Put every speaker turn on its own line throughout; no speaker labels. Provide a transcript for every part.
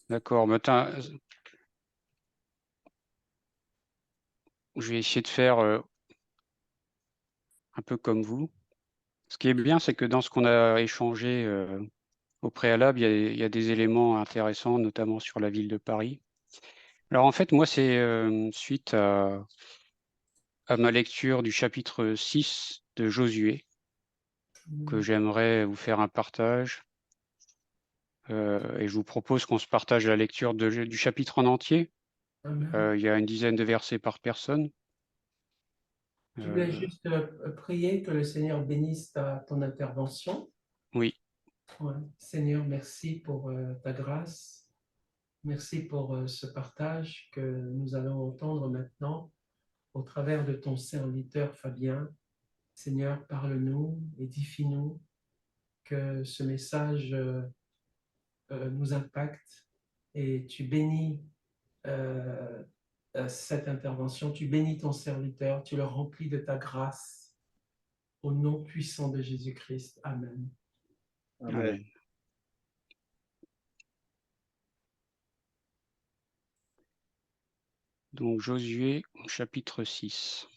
D'accord. Je vais essayer de faire un peu comme vous. Ce qui est bien, c'est que dans ce qu'on a échangé au préalable, il y a des éléments intéressants, notamment sur la ville de Paris. Alors en fait, moi, c'est suite à ma lecture du chapitre 6 de Josué que j'aimerais vous faire un partage. Et je vous propose qu'on se partage la lecture du chapitre en entier.
Amen.
Il y a une dizaine de versets par personne.
Je voulais
Euh,
juste prier que le Seigneur bénisse ton intervention.
oui,
Ouais. Seigneur, merci pour ta grâce. Merci pour ce partage que nous allons entendre maintenant au travers de ton serviteur Fabien. Seigneur, parle-nous, édifie-nous, que ce message nous impacte et tu bénis euh, cette intervention, tu bénis ton serviteur, tu le remplis de ta grâce. Au nom puissant de Jésus-Christ. Amen.
amen.
Amen.
Donc Josué, chapitre 6.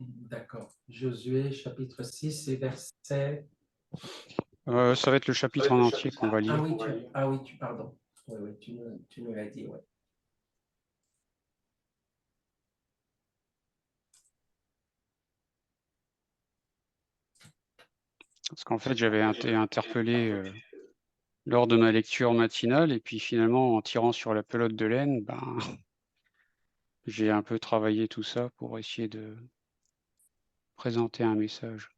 D'accord. Josué, chapitre 6 et verset.
Ça va être le chapitre en entier qu'on va
Ah
lire.
oui, pardon. Oui, oui, tu nous l'as dit, ouais.
Parce qu'en fait, j'avais été interpellé lors de ma lecture matinale, et puis finalement, en tirant sur la pelote de laine, ben, j'ai un peu travaillé tout ça pour essayer de présenter un message.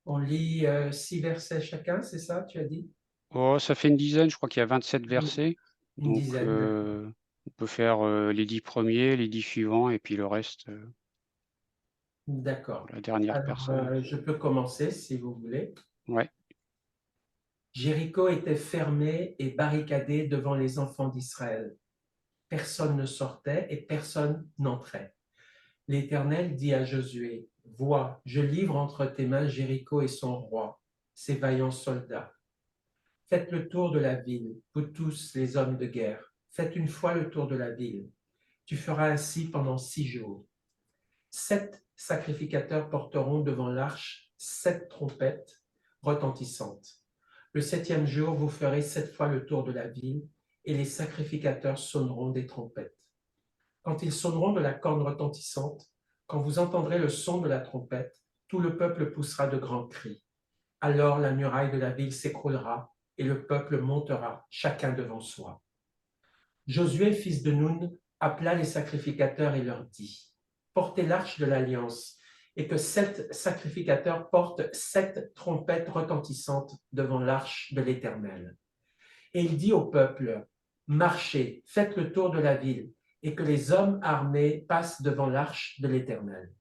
On lit 6 versets chacun, c'est ça, tu as dit?
Oh, ça fait une dizaine, je crois qu'il y a 27 versets.
Une
Donc,
dizaine, d'accord.
on peut faire les 10 premiers, les 10 suivants, et puis le reste pour
D'accord.
la dernière
Alors,
personne.
je peux commencer si vous voulez.
Ouais,
Jéricho était fermé et barricadé devant les enfants d'Israël. Personne ne sortait et personne n'entrait. L'Éternel dit à Josué, vois, je livre entre tes mains Jéricho et son roi, ses vaillants soldats. Faites le tour de la ville, vous tous les hommes de guerre. Faites une fois le tour de la ville. Tu feras ainsi pendant 6 jours. 7 sacrificateurs porteront devant l'arche 7 trompettes retentissantes. Le 7e jour, vous ferez 7 fois le tour de la ville et les sacrificateurs sonneront des trompettes. Quand ils sonneront de la corne retentissante, quand vous entendrez le son de la trompette, tout le peuple poussera de grands cris. Alors la muraille de la ville s'écroulera et le peuple montera, chacun devant soi. Josué, fils de Nun, appela les sacrificateurs et leur dit, portez l'arche de l'alliance et que 7 sacrificateurs portent 7 trompettes retentissantes devant l'arche de l'Éternel. Et il dit au peuple, marchez, faites le tour de la ville et que les hommes armés passent devant l'arche de l'Éternel.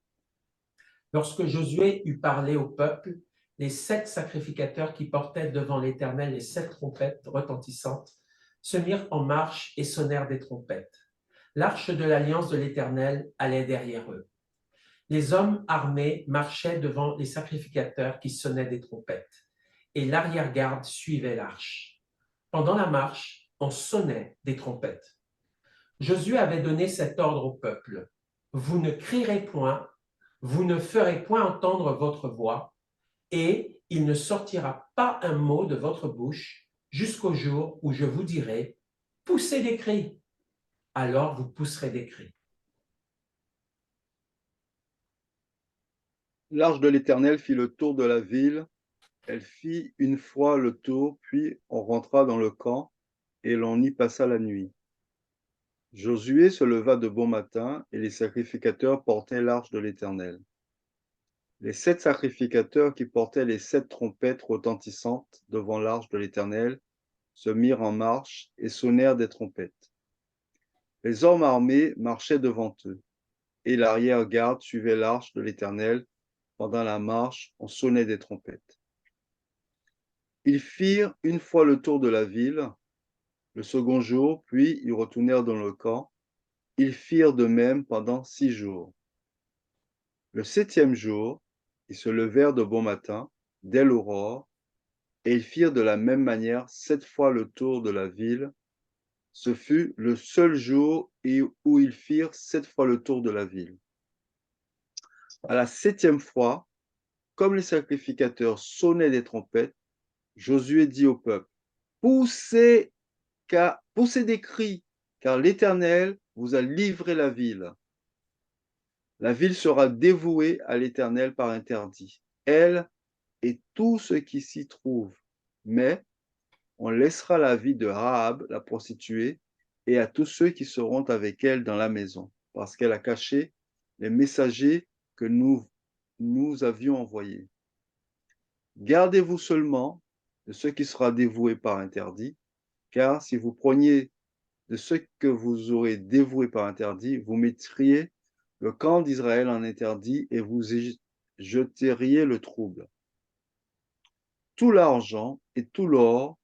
Lorsque Josué eut parlé au peuple, les 7 sacrificateurs qui portaient devant l'Éternel les 7 trompettes retentissantes se mirent en marche et sonnèrent des trompettes. L'arche de l'alliance de l'Éternel allait derrière eux. Les hommes armés marchaient devant les sacrificateurs qui sonnaient des trompettes, et l'arrière-garde suivait l'arche. Pendant la marche, on sonnait des trompettes. Josué avait donné cet ordre au peuple. Vous ne crierez point, vous ne ferez point entendre votre voix, et il ne sortira pas un mot de votre bouche jusqu'au jour où je vous dirai, poussez des cris. Alors vous pousserez des cris.
L'arche de l'Éternel fit le tour de la ville. Elle fit une fois le tour, puis on rentra dans le camp et l'on y passa la nuit. Josué se leva de bon matin et les sacrificateurs portaient l'arche de l'Éternel. Les 7 sacrificateurs qui portaient les 7 trompettes retentissantes devant l'arche de l'Éternel se mirent en marche et sonnèrent des trompettes. Les hommes armés marchaient devant eux, et l'arrière-garde suivait l'arche de l'Éternel. Pendant la marche, on sonnait des trompettes. Ils firent une fois le tour de la ville, le second jour, puis ils retournèrent dans le camp. Ils firent de même pendant 6 jours. Le 7e jour, ils se levèrent de bon matin, dès l'aurore, Et ils firent de la même manière 7 fois le tour de la ville. Ce fut le seul jour où ils firent 7 fois le tour de la ville. À la 7e fois, comme les sacrificateurs sonnaient des trompettes, Josué dit au peuple, poussez des cris, car l'Éternel vous a livré la ville. La ville sera dévouée à l'Éternel par interdit, elle et tout ce qui s'y trouve. Mais on laissera la vie de Rahab, la prostituée, et à tous ceux qui seront avec elle dans la maison, parce qu'elle a caché les messagers que nous avions envoyés. Gardez-vous seulement de ce qui sera dévoué par interdit, car si vous preniez de ce que vous aurez dévoué par interdit, vous mettriez le camp d'Israël en interdit et vous y jeteriez le trouble. Tout l'argent et tout l'or,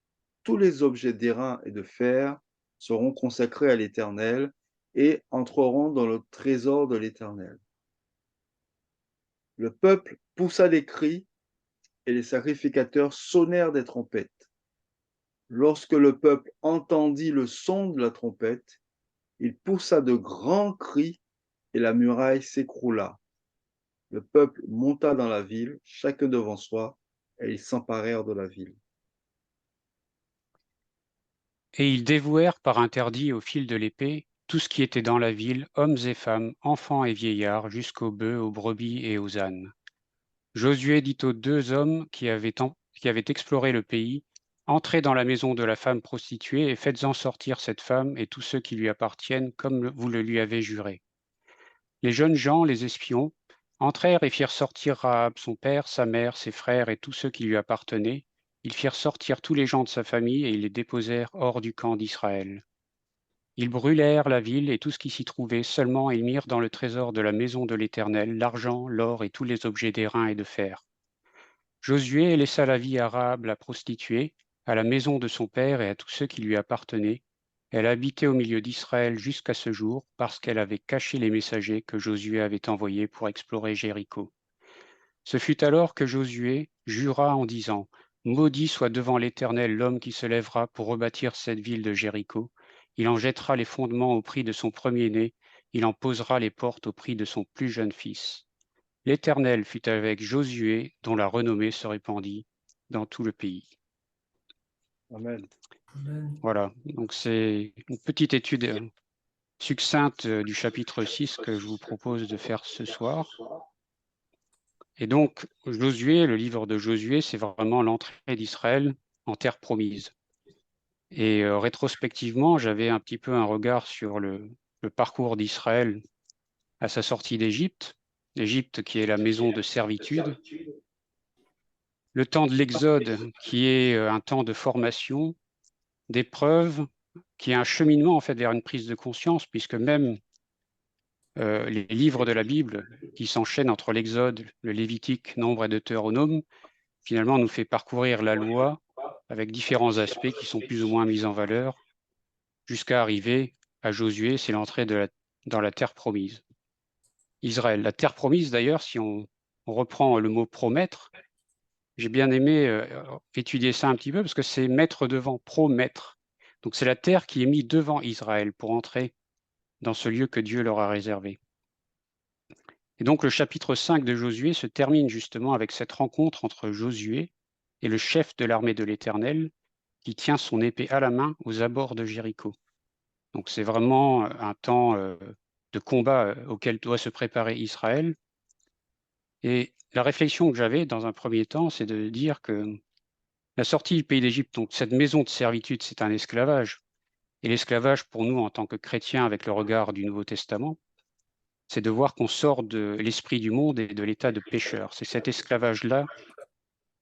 tous les objets d'airain et de fer seront consacrés à l'Éternel et entreront dans le trésor de l'Éternel. Le peuple poussa des cris et les sacrificateurs sonnèrent des trompettes. Lorsque le peuple entendit le son de la trompette, il poussa de grands cris et la muraille s'écroula. Le peuple monta dans la ville, chacun devant soi, et ils s'emparèrent de la ville.
Et ils dévouèrent par interdit au fil de l'épée tout ce qui était dans la ville, hommes et femmes, enfants et vieillards, jusqu'aux bœufs, aux brebis et aux ânes. Josué dit aux 2 hommes qui avaient exploré le pays, entrez dans la maison de la femme prostituée et faites-en sortir cette femme et tous ceux qui lui appartiennent comme vous le lui avez juré. Les jeunes gens, les espions, entrèrent et firent sortir Rahab, son père, sa mère, ses frères et tous ceux qui lui appartenaient. Ils firent sortir tous les gens de sa famille et ils les déposèrent hors du camp d'Israël. Ils brûlèrent la ville et tout ce qui s'y trouvait, seulement ils mirent dans le trésor de la maison de l'Éternel l'argent, l'or et tous les objets d'airain et de fer. Josué laissa la vie à Rahab la prostituée, à la maison de son père et à tous ceux qui lui appartenaient. Elle habitait au milieu d'Israël jusqu'à ce jour, parce qu'elle avait caché les messagers que Josué avait envoyés pour explorer Jéricho. Ce fut alors que Josué jura en disant, « Maudit soit devant l'Éternel l'homme qui se lèvera pour rebâtir cette ville de Jéricho. Il en jettera les fondements au prix de son premier-né, il en posera les portes au prix de son plus jeune fils. » L'Éternel fut avec Josué, dont la renommée se répandit dans tout le pays.
Amen.
Amen.
Voilà, donc c'est une petite étude succincte du chapitre 6 que je vous propose de faire ce soir. Et donc, Josué, le livre de Josué, c'est vraiment l'entrée d'Israël en terre promise. Et rétrospectivement, j'avais un petit peu un regard sur le parcours d'Israël à sa sortie d'Égypte, l'Égypte qui est la maison de servitude, le temps de l'Exode qui est un temps de formation, d'épreuve, qui est un cheminement en fait vers une prise de conscience, puisque même les livres de la Bible qui s'enchaînent entre l'Exode, le Lévitique, Nombre et Deutéronome, finalement nous fait parcourir la loi avec différents aspects qui sont plus ou moins mis en valeur, jusqu'à arriver à Josué, c'est l'entrée dans la terre promise. Israël, la terre promise d'ailleurs, si on reprend le mot promettre, j'ai bien aimé étudier ça un petit peu parce que c'est mettre devant, promettre. Donc c'est la terre qui est mise devant Israël pour entrer dans ce lieu que Dieu leur a réservé. Et donc le chapitre 5 de Josué se termine justement avec cette rencontre entre Josué et le chef de l'armée de l'Éternel qui tient son épée à la main aux abords de Jéricho. Donc c'est vraiment un temps de combat auquel doit se préparer Israël. Et la réflexion que j'avais dans un premier temps, c'est de dire que la sortie du pays d'Égypte, donc cette maison de servitude, c'est un esclavage. Et l'esclavage, pour nous, en tant que chrétiens, avec le regard du Nouveau Testament, c'est de voir qu'on sort de l'esprit du monde et de l'état de pécheur. C'est cet esclavage-là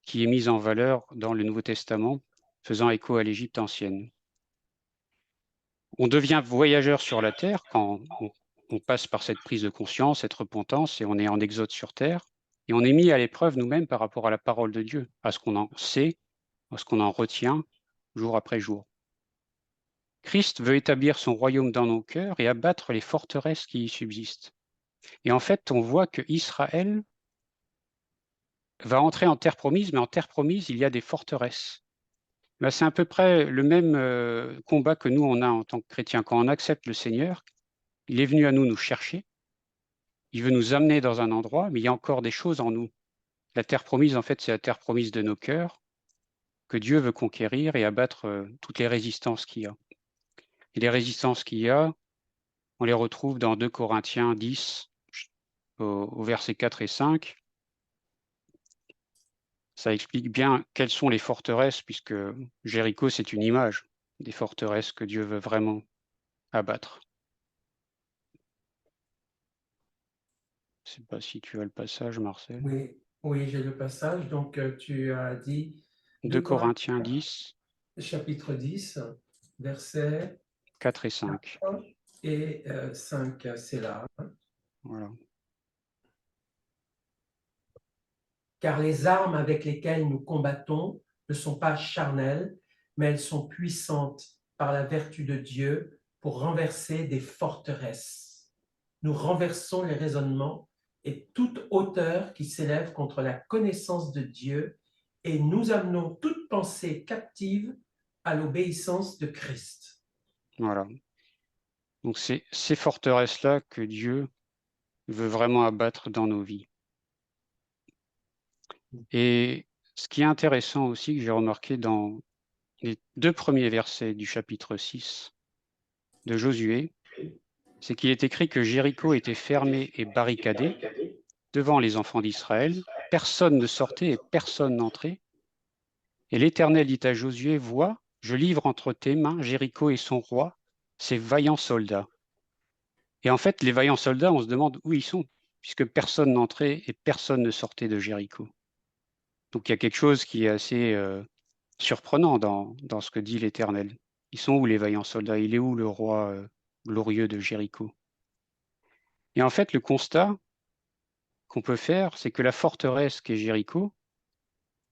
qui est mis en valeur dans le Nouveau Testament, faisant écho à l'Égypte ancienne. On devient voyageur sur la terre quand on passe par cette prise de conscience, cette repentance, et on est en exode sur terre. Et on est mis à l'épreuve nous-mêmes par rapport à la parole de Dieu, à ce qu'on en sait, à ce qu'on en retient jour après jour. Christ veut établir son royaume dans nos cœurs et abattre les forteresses qui y subsistent. Et en fait, on voit que Israël va entrer en terre promise, mais en terre promise, il y a des forteresses. Ben, c'est à peu près le même combat que nous, on a en tant que chrétiens. Quand on accepte le Seigneur, il est venu à nous chercher, il veut nous amener dans un endroit, mais il y a encore des choses en nous. La terre promise, en fait, c'est la terre promise de nos cœurs, que Dieu veut conquérir et abattre toutes les résistances qu'il y a. Et les résistances qu'il y a, on les retrouve dans 2 Corinthiens 10, au verset 4 et 5. Ça explique bien quelles sont les forteresses, puisque Jéricho, c'est une image des forteresses que Dieu veut vraiment abattre. Je ne sais pas si tu as le passage, Marcel.
Oui, oui, j'ai le passage. Donc, tu as dit
2
2
Corinthiens
Corinthiens,
10,
chapitre 10, versets
4 et 5.
4 et 5, c'est là.
Voilà.
Car les armes avec lesquelles nous combattons ne sont pas charnelles, mais elles sont puissantes par la vertu de Dieu pour renverser des forteresses. Nous renversons les raisonnements et toute hauteur qui s'élève contre la connaissance de Dieu et nous amenons toute pensée captive à l'obéissance de Christ.
Voilà. Donc c'est ces forteresses-là que Dieu veut vraiment abattre dans nos vies. Et ce qui est intéressant aussi, que j'ai remarqué dans les 2 premiers versets du chapitre 6 de Josué, c'est qu'il est écrit que Jéricho était fermé et barricadé devant les enfants d'Israël. Personne ne sortait et personne n'entrait. Et l'Éternel dit à Josué, vois, je livre entre tes mains Jéricho et son roi, ces vaillants soldats. Et en fait, les vaillants soldats, on se demande où ils sont, puisque personne n'entrait et personne ne sortait de Jéricho. Donc il y a quelque chose qui est assez surprenant dans ce que dit l'Éternel. Ils sont où les vaillants soldats? Il est où le roi glorieux de Jéricho? Et en fait, le constat qu'on peut faire, c'est que la forteresse qu'est Jéricho,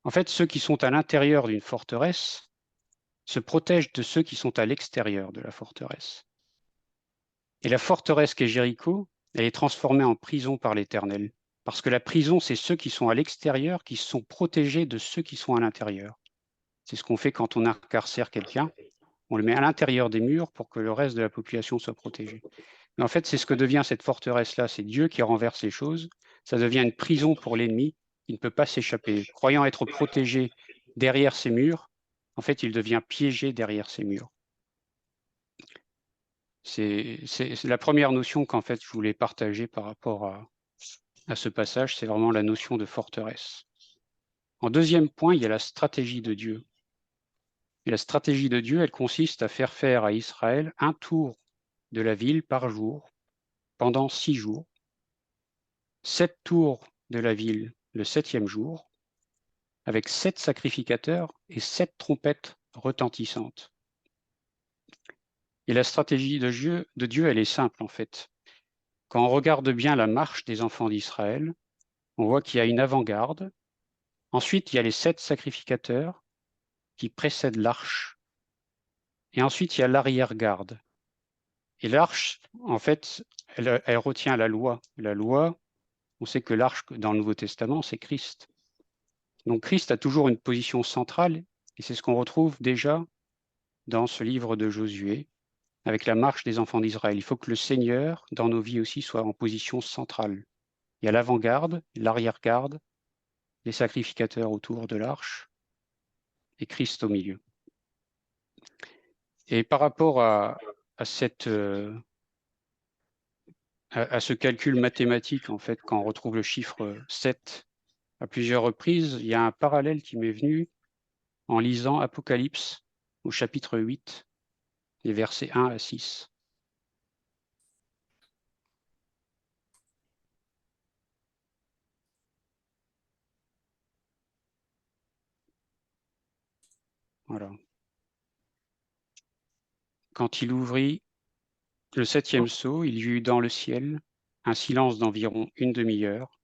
en fait, ceux qui sont à l'intérieur d'une forteresse se protègent de ceux qui sont à l'extérieur de la forteresse. Et la forteresse qu'est Jéricho, elle est transformée en prison par l'Éternel. Parce que la prison, c'est ceux qui sont à l'extérieur qui sont protégés de ceux qui sont à l'intérieur. C'est ce qu'on fait quand on incarcère quelqu'un. On le met à l'intérieur des murs pour que le reste de la population soit protégé. Mais en fait, c'est ce que devient cette forteresse-là. C'est Dieu qui renverse les choses. Ça devient une prison pour l'ennemi. Il ne peut pas s'échapper. Croyant être protégé derrière ces murs, en fait, il devient piégé derrière ces murs. C'est la première notion qu'en fait je voulais partager par rapport à ce passage, c'est vraiment la notion de forteresse. En deuxième point, il y a la stratégie de Dieu. Et la stratégie de Dieu, elle consiste à faire à Israël un tour de la ville par jour pendant 6 jours, 7 tours de la ville le 7e jour, avec 7 sacrificateurs et 7 trompettes retentissantes. Et la stratégie de Dieu, elle est simple en fait. Quand on regarde bien la marche des enfants d'Israël, on voit qu'il y a une avant-garde. Ensuite, il y a les 7 sacrificateurs qui précèdent l'arche. Et ensuite, il y a l'arrière-garde. Et l'arche, en fait, elle retient la loi. La loi, on sait que l'arche, dans le Nouveau Testament, c'est Christ. Donc Christ a toujours une position centrale, et c'est ce qu'on retrouve déjà dans ce livre de Josué, avec la marche des enfants d'Israël. Il faut que le Seigneur, dans nos vies aussi, soit en position centrale. Il y a l'avant-garde, l'arrière-garde, les sacrificateurs autour de l'arche, et Christ au milieu. Et par rapport à ce calcul mathématique, en fait, quand on retrouve le chiffre 7 à plusieurs reprises, il y a un parallèle qui m'est venu en lisant Apocalypse au chapitre 8, les versets 1 à 6. Voilà. Quand il ouvrit le 7e sceau, il y eut dans le ciel un silence d'environ une demi-heure,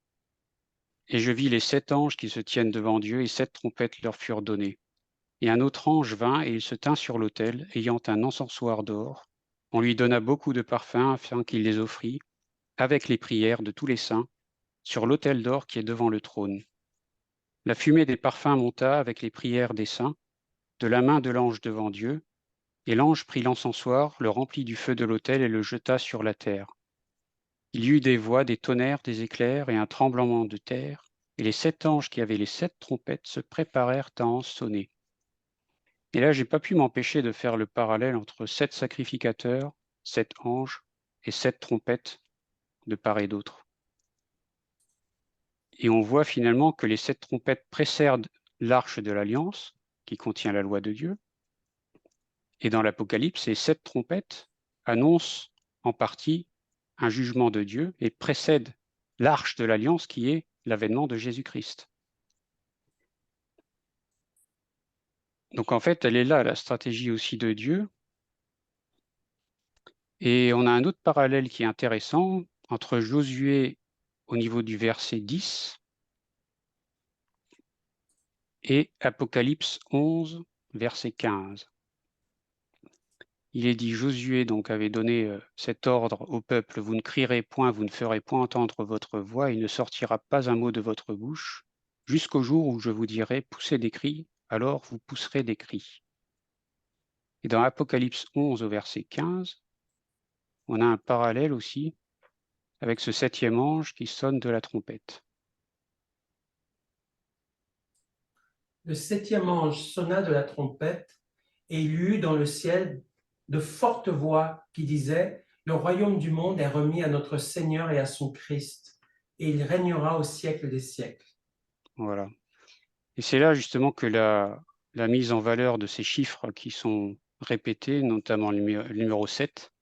et je vis les 7 anges qui se tiennent devant Dieu, et 7 trompettes leur furent données. Et un autre ange vint, et il se tint sur l'autel, ayant un encensoir d'or. On lui donna beaucoup de parfums, afin qu'il les offrît, avec les prières de tous les saints, sur l'autel d'or qui est devant le trône. La fumée des parfums monta avec les prières des saints, de la main de l'ange devant Dieu, et l'ange prit l'encensoir, le remplit du feu de l'autel et le jeta sur la terre. Il y eut des voix, des tonnerres, des éclairs et un tremblement de terre, et les 7 anges qui avaient les 7 trompettes se préparèrent à en sonner. Et là, j'ai pas pu m'empêcher de faire le parallèle entre 7 sacrificateurs, 7 anges et 7 trompettes de part et d'autre. Et on voit finalement que les 7 trompettes précèdent l'arche de l'Alliance, qui contient la loi de Dieu. Et dans l'Apocalypse, ces 7 trompettes annoncent en partie un jugement de Dieu et précèdent l'arche de l'Alliance qui est l'avènement de Jésus-Christ. Donc en fait, elle est là, la stratégie aussi de Dieu. Et on a un autre parallèle qui est intéressant entre Josué au niveau du verset 10 et Apocalypse 11, verset 15. Il est dit, Josué donc avait donné cet ordre au peuple, vous ne crierez point, vous ne ferez point entendre votre voix, il ne sortira pas un mot de votre bouche, jusqu'au jour où je vous dirai, poussez des cris, alors vous pousserez des cris. Et dans Apocalypse 11 au verset 15, on a un parallèle aussi avec ce 7e ange qui sonne de la trompette.
Le 7e ange sonna de la trompette, et il y eut dans le ciel de fortes voix qui disaient, le royaume du monde est remis à notre Seigneur et à son Christ, et il régnera au siècle des siècles.
Voilà. Et c'est là justement que la mise en valeur de ces chiffres qui sont répétés, notamment le numéro 7,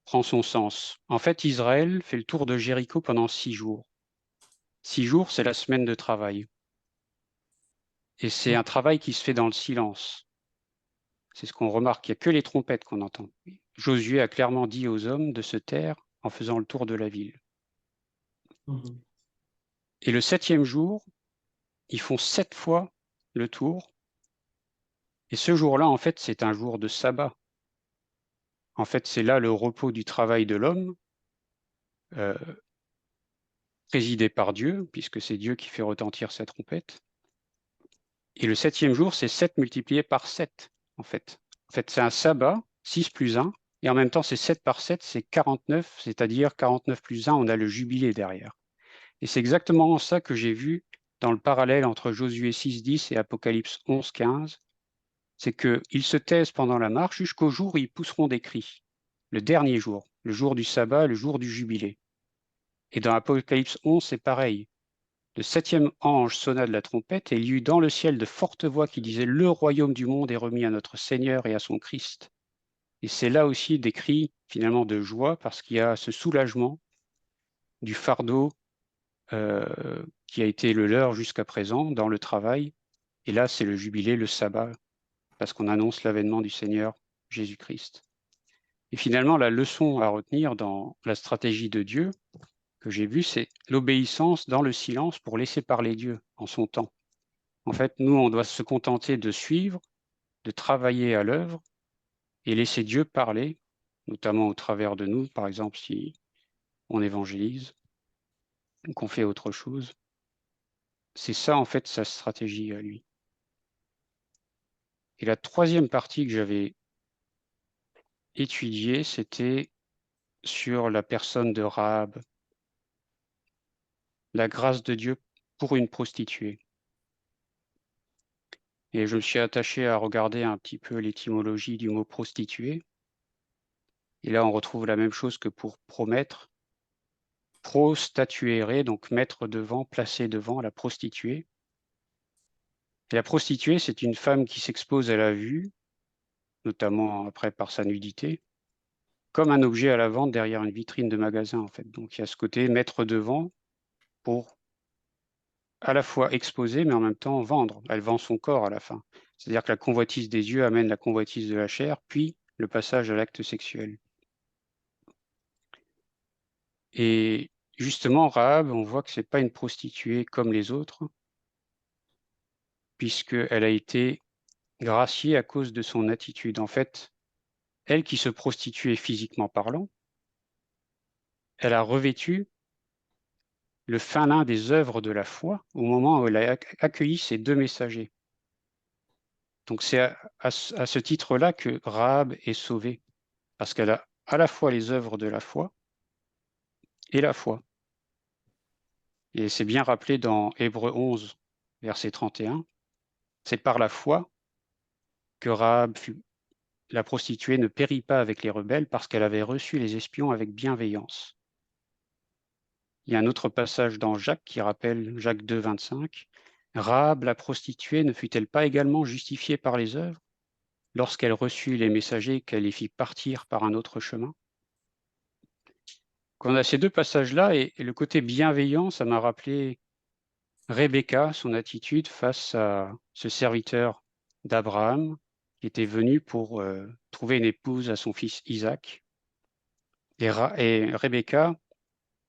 prend son sens. En fait, Israël fait le tour de Jéricho pendant 6 jours. 6 jours, c'est la semaine de travail. Et c'est un travail qui se fait dans le silence. C'est ce qu'on remarque, il n'y a que les trompettes qu'on entend. Josué a clairement dit aux hommes de se taire en faisant le tour de la ville. Et le 7e jour, ils font 7 fois le tour. Et ce jour-là, en fait, c'est un jour de sabbat. En fait, c'est là le repos du travail de l'homme, présidé par Dieu, puisque c'est Dieu qui fait retentir sa trompette. Et le 7e jour, c'est 7 multiplié par 7, en fait. En fait, c'est un sabbat, 6 plus 1, et en même temps, c'est 7 par 7, c'est 49, c'est-à-dire 49 plus 1, on a le jubilé derrière. Et c'est exactement ça que j'ai vu dans le parallèle entre Josué 6.10 et Apocalypse 11.15, c'est qu'ils se taisent pendant la marche jusqu'au jour où ils pousseront des cris, le dernier jour, le jour du sabbat, le jour du jubilé. Et dans Apocalypse 11, c'est pareil. Le 7e ange sonna de la trompette et il y eut dans le ciel de fortes voix qui disaient « Le royaume du monde est remis à notre Seigneur et à son Christ ». Et c'est là aussi des cris finalement de joie parce qu'il y a ce soulagement du fardeau qui a été le leur jusqu'à présent dans le travail. Et là, c'est le jubilé, le sabbat, parce qu'on annonce l'avènement du Seigneur Jésus-Christ. Et finalement, la leçon à retenir dans la stratégie de Dieu que j'ai vue, c'est l'obéissance dans le silence pour laisser parler Dieu en son temps. En fait, nous, on doit se contenter de suivre, de travailler à l'œuvre et laisser Dieu parler, notamment au travers de nous, par exemple, si on évangélise ou qu'on fait autre chose. C'est ça, en fait, sa stratégie à lui. Et la 3e partie que j'avais étudiée, c'était sur la personne de Rahab, la grâce de Dieu pour une prostituée. Et je me suis attaché à regarder un petit peu l'étymologie du mot prostituée. Et là, on retrouve la même chose que pour promettre. Prostatuere, donc mettre devant, placer devant, la prostituée. Et la prostituée, c'est une femme qui s'expose à la vue, notamment après par sa nudité, comme un objet à la vente derrière une vitrine de magasin, en fait. Donc il y a ce côté mettre devant pour à la fois exposer, mais en même temps vendre. Elle vend son corps à la fin. C'est-à-dire que la convoitise des yeux amène la convoitise de la chair, puis le passage à l'acte sexuel. Et justement, Rahab, on voit que ce n'est pas une prostituée comme les autres, puisqu'elle a été graciée à cause de son attitude. En fait, elle qui se prostituait physiquement parlant, elle a revêtu le fin lin des œuvres de la foi au moment où elle a accueilli ces deux messagers. Donc c'est à ce titre-là que Rahab est sauvée, parce qu'elle a à la fois les œuvres de la foi et la foi. Et c'est bien rappelé dans Hébreux 11, verset 31. C'est par la foi que Rahab la prostituée ne périt pas avec les rebelles parce qu'elle avait reçu les espions avec bienveillance. Il y a un autre passage dans Jacques qui rappelle Jacques 2, 25. Rahab, la prostituée, ne fut-elle pas également justifiée par les œuvres lorsqu'elle reçut les messagers qu'elle les fit partir par un autre chemin? Quand on a ces deux passages-là, et le côté bienveillant, ça m'a rappelé Rebecca, son attitude face à ce serviteur d'Abraham qui était venu pour trouver une épouse à son fils Isaac. Et Rebecca,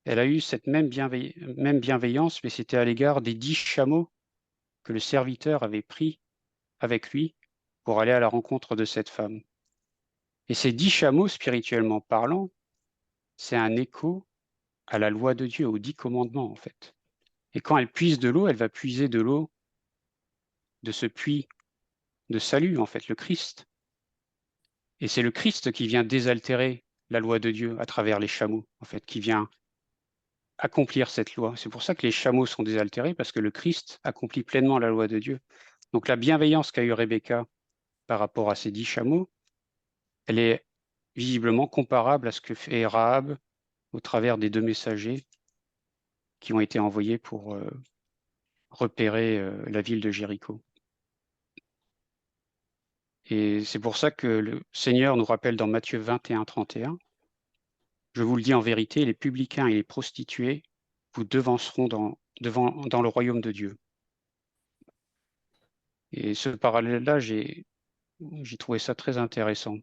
elle a eu cette même bienveillance, mais c'était à l'égard des 10 chameaux que le serviteur avait pris avec lui pour aller à la rencontre de cette femme. Et ces 10 chameaux, spirituellement parlant, c'est un écho à la loi de Dieu, aux 10 commandements, en fait. Et quand elle puise de l'eau, elle va puiser de l'eau de ce puits de salut, en fait, le Christ. Et c'est le Christ qui vient désaltérer la loi de Dieu à travers les chameaux, en fait, qui vient accomplir cette loi. C'est pour ça que les chameaux sont désaltérés, parce que le Christ accomplit pleinement la loi de Dieu. Donc la bienveillance qu'a eue Rebecca par rapport à ces 10 chameaux, elle est visiblement comparable à ce que fait Rahab au travers des 2 messagers qui ont été envoyés pour repérer la ville de Jéricho. Et c'est pour ça que le Seigneur nous rappelle dans Matthieu 21, 31, « Je vous le dis en vérité, les publicains et les prostituées vous devanceront dans le royaume de Dieu. » Et ce parallèle-là, j'ai trouvé ça très intéressant.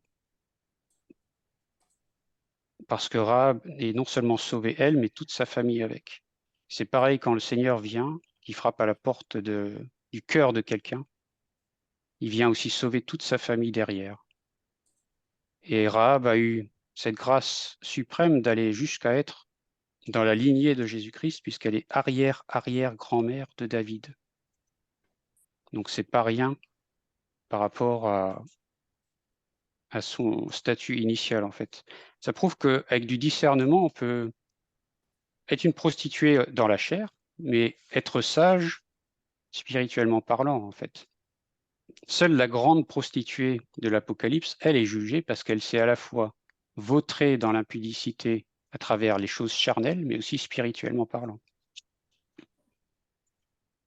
Parce que Rahab est non seulement sauvée elle, mais toute sa famille avec. C'est pareil quand le Seigneur vient, qui frappe à la porte du cœur de quelqu'un, il vient aussi sauver toute sa famille derrière. Et Rahab a eu cette grâce suprême d'aller jusqu'à être dans la lignée de Jésus-Christ, puisqu'elle est arrière-arrière-grand-mère de David. Donc c'est pas rien par rapport à son statut initial, en fait. Ça prouve qu'avec du discernement, on peut être une prostituée dans la chair, mais être sage spirituellement parlant, en fait. Seule la grande prostituée de l'Apocalypse, elle est jugée parce qu'elle s'est à la fois vautrée dans l'impudicité à travers les choses charnelles, mais aussi spirituellement parlant.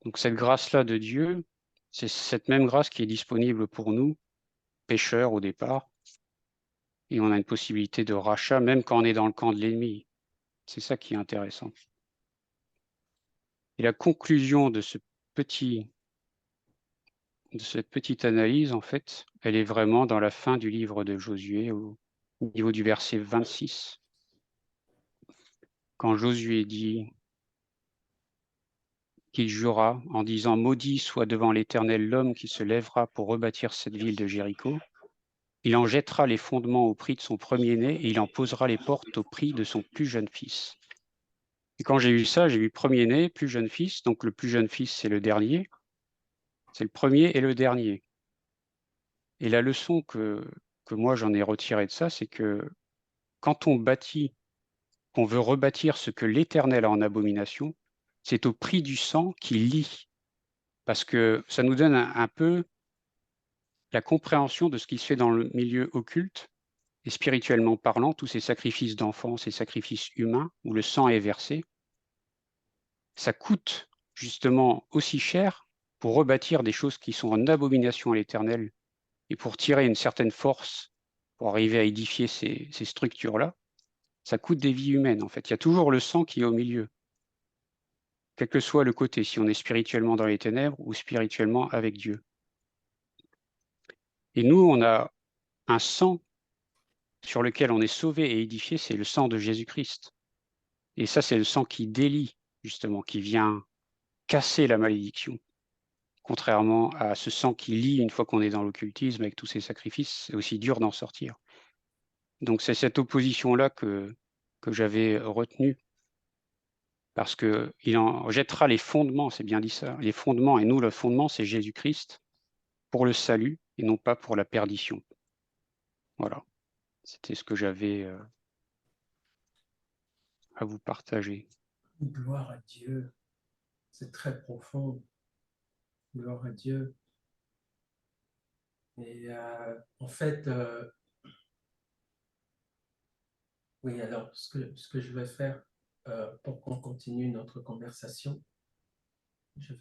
Donc cette grâce-là de Dieu, c'est cette même grâce qui est disponible pour nous, pécheurs au départ, et on a une possibilité de rachat même quand on est dans le camp de l'ennemi. C'est ça qui est intéressant. Et la conclusion de cette petite analyse, en fait, elle est vraiment dans la fin du livre de Josué, au niveau du verset 26. Quand Josué dit qu'il jura en disant « Maudit soit devant l'Éternel l'homme qui se lèvera pour rebâtir cette ville de Jéricho. Il en jettera les fondements au prix de son premier-né et il en posera les portes au prix de son plus jeune fils. » Et quand j'ai vu ça, j'ai vu premier-né, plus jeune fils. Donc le plus jeune fils, c'est le dernier. C'est le premier et le dernier. Et la leçon que moi j'en ai retirée de ça, c'est que quand on bâtit, qu'on veut rebâtir ce que l'Éternel a en abomination, c'est au prix du sang qui lie. Parce que ça nous donne un peu la compréhension de ce qui se fait dans le milieu occulte et spirituellement parlant, tous ces sacrifices d'enfants, ces sacrifices humains où le sang est versé, ça coûte justement aussi cher pour rebâtir des choses qui sont en abomination à l'Éternel et pour tirer une certaine force pour arriver à édifier ces structures-là, ça coûte des vies humaines en fait. Il y a toujours le sang qui est au milieu, quel que soit le côté, si on est spirituellement dans les ténèbres ou spirituellement avec Dieu. Et nous, on a un sang sur lequel on est sauvé et édifié, c'est le sang de Jésus-Christ. Et ça, c'est le sang qui délie, justement, qui vient casser la malédiction. Contrairement à ce sang qui lie une fois qu'on est dans l'occultisme avec tous ces sacrifices, c'est aussi dur d'en sortir. Donc c'est cette opposition-là que j'avais retenue parce qu'il en jettera les fondements, c'est bien dit ça, les fondements, et nous, le fondement, c'est Jésus-Christ, pour le salut et non pas pour la perdition. Voilà, c'était ce que j'avais à vous partager.
Gloire à Dieu. C'est très profond. Gloire à Dieu. Et en fait, oui, alors ce que je vais faire pour qu'on continue notre conversation, je vais